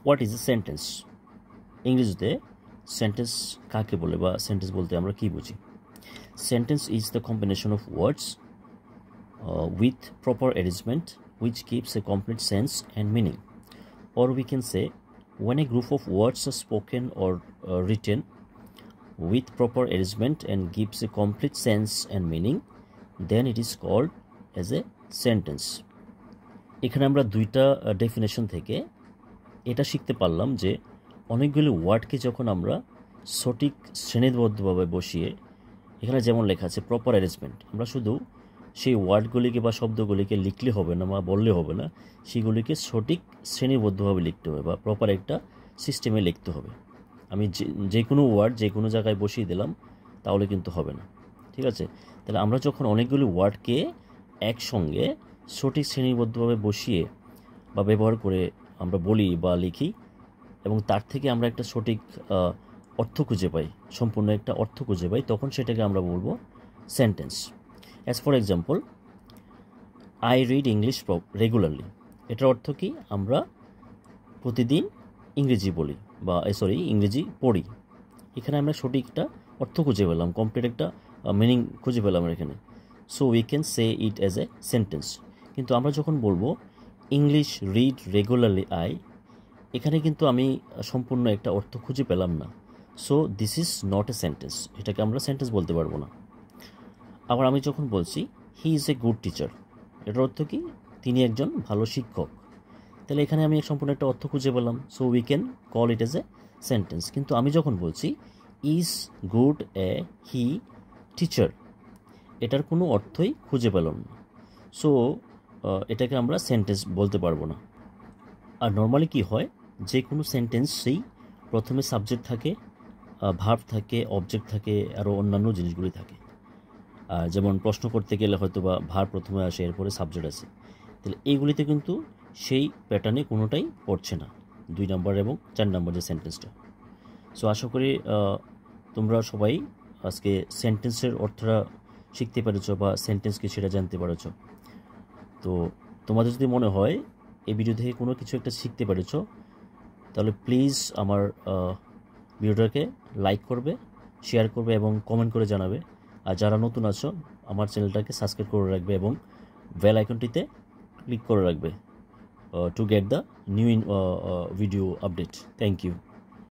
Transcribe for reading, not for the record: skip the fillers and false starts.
What is a sentence? ইংরেজিতে sentence কাকে বলে বা সেন্টেন্স বলতে আমরা কি বুঝি? Sentence is the combination of words with proper arrangement which gives a complete sense and meaning. Or we can say, when a group of words are spoken or written with proper arrangement and gives a complete sense and meaning, then it is called as a sentence. এখানে আমরা দুইটা definition থেকে এটা শিখতে পারলাম যে অনেকগুলি ওয়ার্ডকে যখন আমরা সঠিক শ্রেণীবদ্ধভাবে বসিয়ে, এখানে যেমন লেখা আছে প্রপার অ্যারেঞ্জমেন্ট, আমরা শুধু সেই ওয়ার্ডগুলিকে বা শব্দগুলিকে লিখলে হবে না বা বললে হবে না, সেগুলিকে সঠিক শ্রেণীবদ্ধভাবে লিখতে হবে বা প্রপার একটা সিস্টেমে লিখতে হবে। আমি যে কোনো ওয়ার্ড যে কোনো জায়গায় বসিয়ে দিলাম তাহলে কিন্তু হবে না, ঠিক আছে? তাহলে আমরা যখন অনেকগুলি ওয়ার্ডকে একসঙ্গে সঠিক শ্রেণীবদ্ধভাবে বসিয়ে বা ব্যবহার করে আমরা বলি বা লিখি এবং তার থেকে আমরা একটা সঠিক অর্থ খুঁজে পাই, সম্পূর্ণ একটা অর্থ খুঁজে পাই, তখন সেটাকে আমরা বলবো sentence. As for example, I read English regularly, এটার অর্থ কি? আমরা প্রতিদিন ইংরেজি বলি বা ইংরেজি পড়ি। এখানে আমরা সঠিক একটা অর্থ খুঁজে পেলাম, কমপ্লিট একটা মিনিং খুঁজে পেলাম এখানে। So we can say it as a sentence. কিন্তু আমরা যখন বলবো ইংলিশ রিড রেগুলারলি আই, এখানে কিন্তু আমি সম্পূর্ণ একটা অর্থ খুঁজে পেলাম না। So this is not a sentence, এটাকে আমরা সেন্টেন্স বলতে পারবো না। আবার আমি যখন বলছি he is a good teacher, এটার অর্থ কি? তিনি একজন ভালো শিক্ষক। তাহলে এখানে আমি সম্পূর্ণ একটা অর্থ খুঁজে পেলাম। So we can call it as a sentence. কিন্তু আমি যখন বলছি is good A he teacher, এটার কোনো অর্থই খুঁজে পেলাম না। সো এটাকে আমরা সেন্টেন্স বলতে পারবো না। আর নর্মালি কি হয়, যে কোনো সেন্টেন্সেই প্রথমে সাবজেক্ট থাকে, ভার্ব থাকে, অবজেক্ট থাকে, আরও অন্যান্য জিনিসগুলি থাকে। যেমন প্রশ্ন করতে গেলে হয়তো বা ভার্ব প্রথমে আসে, এরপরে সাবজেক্ট আসে। তাহলে এইগুলিতে কিন্তু সেই প্যাটার্নে কোনোটাই পড়ছে না, 2 নম্বর এবং 4 নম্বর যে সেন্টেন্সটা। সো আশা করি তোমরা সবাই আজকে সেন্টেন্সের অর্থটা শিখতে পেরেছ বা সেন্টেন্স কি সেটা জানতে পেরেছ। তো তোমাদের যদি মনে হয় এই ভিডিও থেকে কোনো কিছু একটা শিখতে পেরেছ, তাহলে প্লিজ আমার ভিডিওটাকে লাইক করবে, শেয়ার করবে এবং কমেন্ট করে জানাবে। আর যারা নতুন আছো আমার চ্যানেলটাকে সাবস্ক্রাইব করে রাখবে এবং বেল আইকনটিতে ক্লিক করে রাখবে to get the new video update. Thank you.